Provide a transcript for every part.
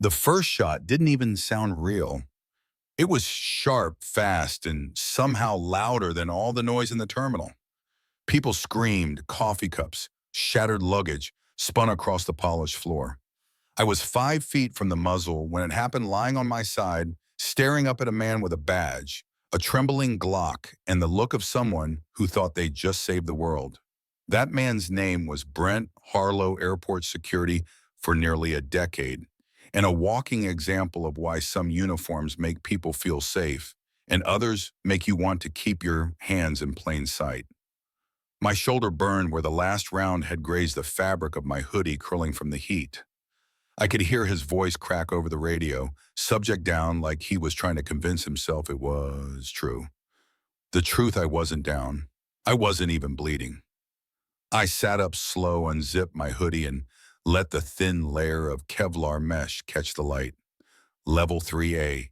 The first shot didn't even sound real. It was sharp, fast, and somehow louder than all the noise in the terminal. People screamed, coffee cups, shattered luggage, spun across the polished floor. I was 5 feet from the muzzle when it happened, lying on my side, staring up at a man with a badge, a trembling Glock, and the look of someone who thought they'd just saved the world. That man's name was Brent Harlow, Airport Security for nearly a decade, and a walking example of why some uniforms make people feel safe and others make you want to keep your hands in plain sight. My shoulder burned where the last round had grazed the fabric of my hoodie, curling from the heat. I could hear his voice crack over the radio, subject down, like he was trying to convince himself it was true. The truth: I wasn't down. I wasn't even bleeding. I sat up slow, unzipped my hoodie, and let the thin layer of Kevlar mesh catch the light. Level 3A,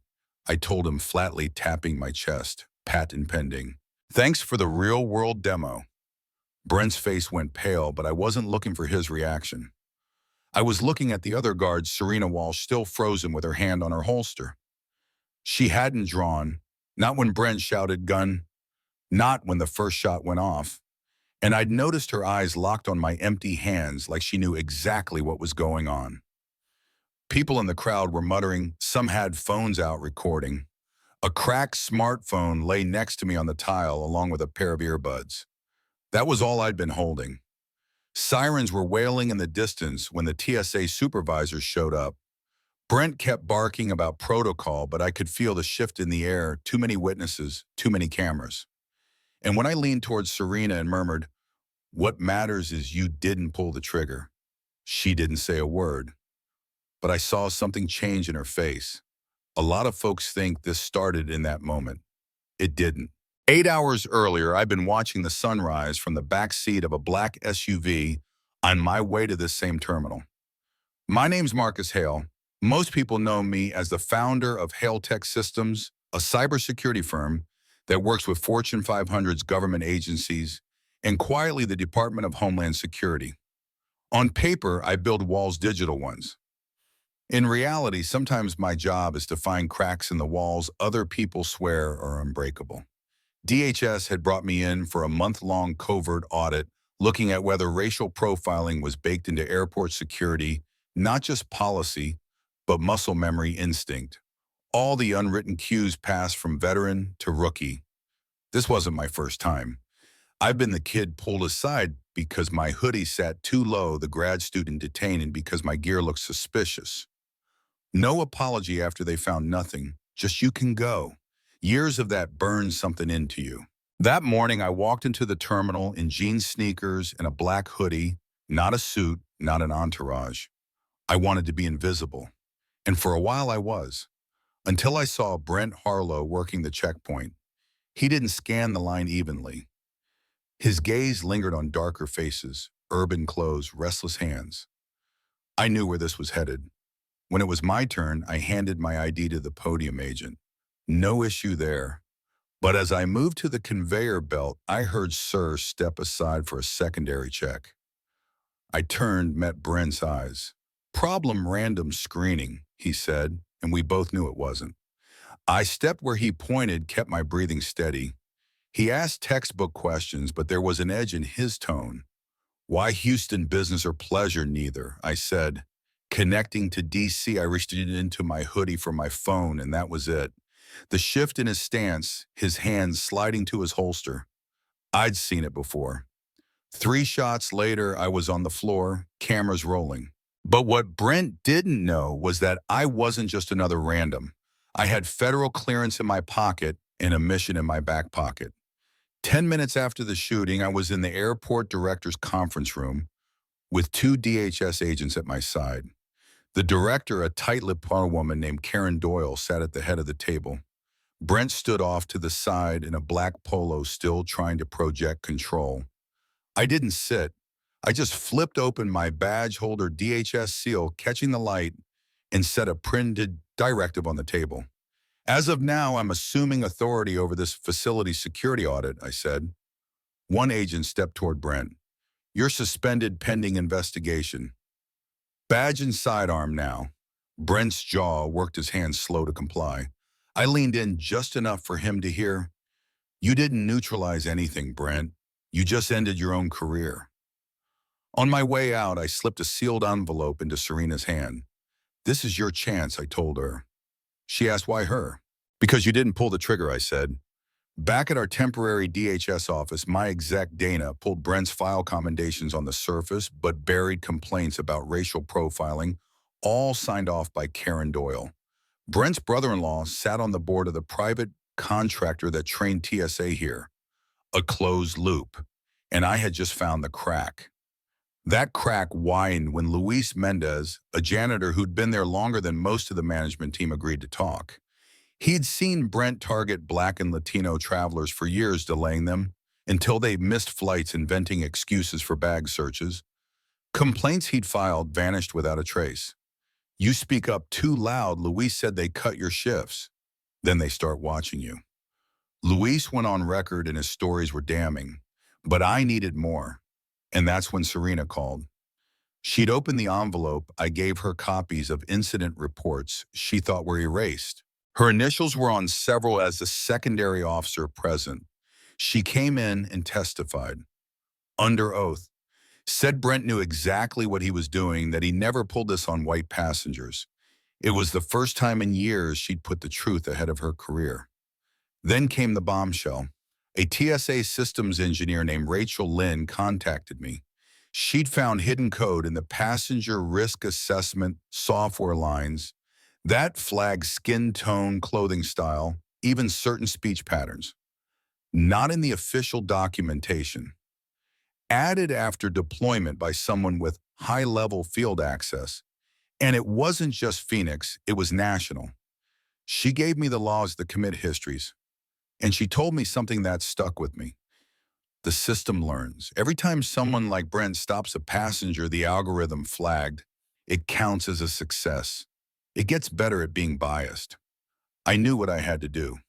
I told him flatly, tapping my chest. Patent pending. Thanks for the real-world demo. Brent's face went pale, but I wasn't looking for his reaction. I was looking at the other guard, Serena Walsh, still frozen with her hand on her holster. She hadn't drawn, not when Brent shouted gun, not when the first shot went off. And I'd noticed her eyes locked on my empty hands, like she knew exactly what was going on. People in the crowd were muttering. Some had phones out recording. A cracked smartphone lay next to me on the tile, along with a pair of earbuds. That was all I'd been holding. Sirens were wailing in the distance when the TSA supervisors showed up. Brent kept barking about protocol, but I could feel the shift in the air. Too many witnesses, too many cameras. And when I leaned towards Serena and murmured, "What matters is you didn't pull the trigger," she didn't say a word. But I saw something change in her face. A lot of folks think this started in that moment. It didn't. 8 hours earlier, I'd been watching the sunrise from the back seat of a black SUV on my way to this same terminal. My name's Marcus Hale. Most people know me as the founder of Hale Tech Systems, a cybersecurity firm that works with Fortune 500's government agencies and quietly the Department of Homeland Security. On paper, I build walls, digital ones. In reality, sometimes my job is to find cracks in the walls other people swear are unbreakable. DHS had brought me in for a month-long covert audit, looking at whether racial profiling was baked into airport security, not just policy, but muscle memory, instinct. All the unwritten cues passed from veteran to rookie. This wasn't my first time. I've been the kid pulled aside because my hoodie sat too low, the grad student detained, and because my gear looked suspicious. No apology after they found nothing, just "you can go." Years of that burned something into you. That morning, I walked into the terminal in jean sneakers and a black hoodie, not a suit, not an entourage. I wanted to be invisible. And for a while I was, until I saw Brent Harlow working the checkpoint. He didn't scan the line evenly. His gaze lingered on darker faces, urban clothes, restless hands. I knew where this was headed. When it was my turn, I handed my ID to the podium agent. No issue there. But as I moved to the conveyor belt, I heard Sir step aside for a secondary check. I turned, met Brent's eyes. "Problem random screening," he said, and we both knew it wasn't. I stepped where he pointed, kept my breathing steady. He asked textbook questions, but there was an edge in his tone. "Why Houston, business or pleasure?" "Neither," I said. Connecting to DC, I reached into my hoodie for my phone, and that was it. The shift in his stance, his hands sliding to his holster. I'd seen it before. 3 shots later, I was on the floor, cameras rolling. But what Brent didn't know was that I wasn't just another random. I had federal clearance in my pocket and a mission in my back pocket. 10 minutes after the shooting, I was in the airport director's conference room with 2 DHS agents at my side. The director, a tight-lipped woman named Karen Doyle, sat at the head of the table. Brent stood off to the side in a black polo, still trying to project control. I didn't sit. I just flipped open my badge holder DHS seal, catching the light, and set a printed directive on the table. "As of now, I'm assuming authority over this facility security audit," I said. One agent stepped toward Brent. "You're suspended pending investigation. Badge and sidearm now." Brent's jaw worked his hands slow to comply. I leaned in just enough for him to hear, "You didn't neutralize anything, Brent. You just ended your own career." On my way out, I slipped a sealed envelope into Serena's hand. "This is your chance," I told her. She asked, "Why her?" "Because you didn't pull the trigger," I said. Back at our temporary DHS office, my exec Dana pulled Brent's file commendations on the surface, but buried complaints about racial profiling, all signed off by Karen Doyle. Brent's brother-in-law sat on the board of the private contractor that trained TSA here, a closed loop, and I had just found the crack. That crack widened when Luis Mendez, a janitor who'd been there longer than most of the management team, agreed to talk. He'd seen Brent target Black and Latino travelers for years, delaying them until they missed flights, inventing excuses for bag searches. Complaints he'd filed vanished without a trace. "You speak up too loud," Luis said. "They cut your shifts. Then they start watching you." Luis went on record and his stories were damning, but I needed more. And that's when Serena called. She'd opened the envelope. I gave her copies of incident reports she thought were erased. Her initials were on several as the secondary officer present. She came in and testified, under oath, said Brent knew exactly what he was doing, that he never pulled this on white passengers. It was the first time in years she'd put the truth ahead of her career. Then came the bombshell. A TSA systems engineer named Rachel Lynn contacted me. She'd found hidden code in the passenger risk assessment software lines that flagged skin tone, clothing style, even certain speech patterns. Not in the official documentation. Added after deployment by someone with high-level field access. And it wasn't just Phoenix, it was national. She gave me the laws, the commit histories, and she told me something that stuck with me. The system learns. Every time someone like Brent stops a passenger the algorithm flagged, it counts as a success. It gets better at being biased. I knew what I had to do.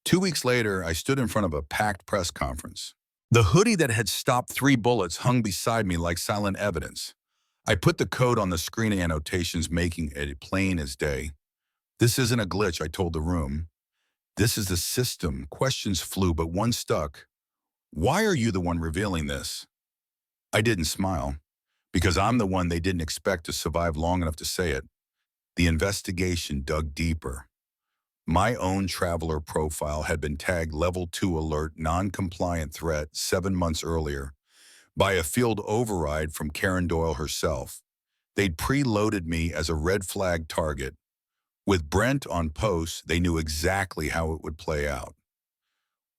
2 weeks later, I stood in front of a packed press conference. The hoodie that had stopped 3 bullets hung beside me like silent evidence. I put the code on the screen annotations, making it plain as day. "This isn't a glitch," I told the room. "This is the system." Questions flew, but one stuck. "Why are you the one revealing this?" I didn't smile, because I'm the one they didn't expect to survive long enough to say it. The investigation dug deeper. My own traveler profile had been tagged Level 2 alert, non-compliant threat 7 months earlier by a field override from Karen Doyle herself. They'd preloaded me as a red flag target. With Brent on post, they knew exactly how it would play out.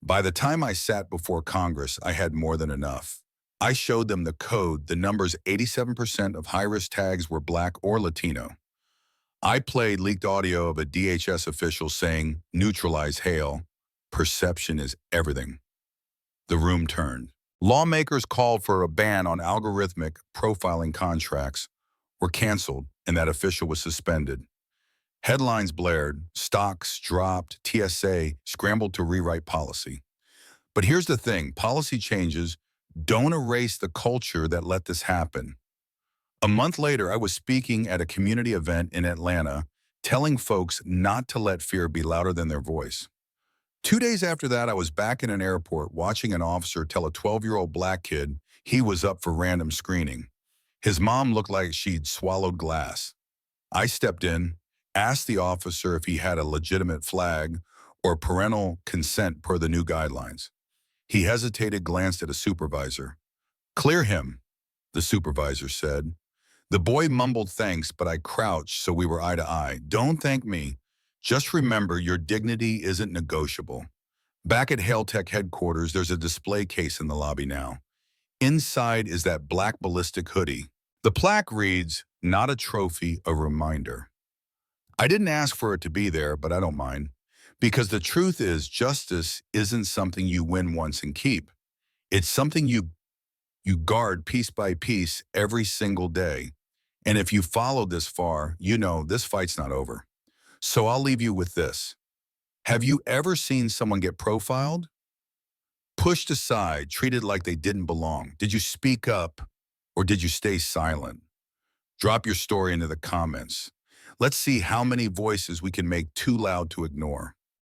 By the time I sat before Congress, I had more than enough. I showed them the code, the numbers. 87% of high-risk tags were Black or Latino. I played leaked audio of a DHS official saying, "Neutralize Hale. Perception is everything." The room turned. Lawmakers called for a ban on algorithmic profiling. Contracts were canceled, and that official was suspended. Headlines blared, stocks dropped, TSA scrambled to rewrite policy. But here's the thing, policy changes don't erase the culture that let this happen. A month later, I was speaking at a community event in Atlanta, telling folks not to let fear be louder than their voice. 2 days after that, I was back in an airport watching an officer tell a 12-year-old Black kid he was up for random screening. His mom looked like she'd swallowed glass. I stepped in, asked the officer if he had a legitimate flag or parental consent per the new guidelines. He hesitated, glanced at a supervisor. "Clear him," the supervisor said. The boy mumbled thanks, but I crouched so we were eye to eye. "Don't thank me. Just remember, your dignity isn't negotiable." Back at Hailtech headquarters, there's a display case in the lobby now. Inside is that black ballistic hoodie. The plaque reads, "Not a trophy, a reminder." I didn't ask for it to be there, but I don't mind. Because the truth is, justice isn't something you win once and keep. It's something you guard piece by piece every single day. And if you followed this far, you know this fight's not over. So I'll leave you with this. Have you ever seen someone get profiled? Pushed aside, treated like they didn't belong? Did you speak up or did you stay silent? Drop your story into the comments. Let's see how many voices we can make too loud to ignore.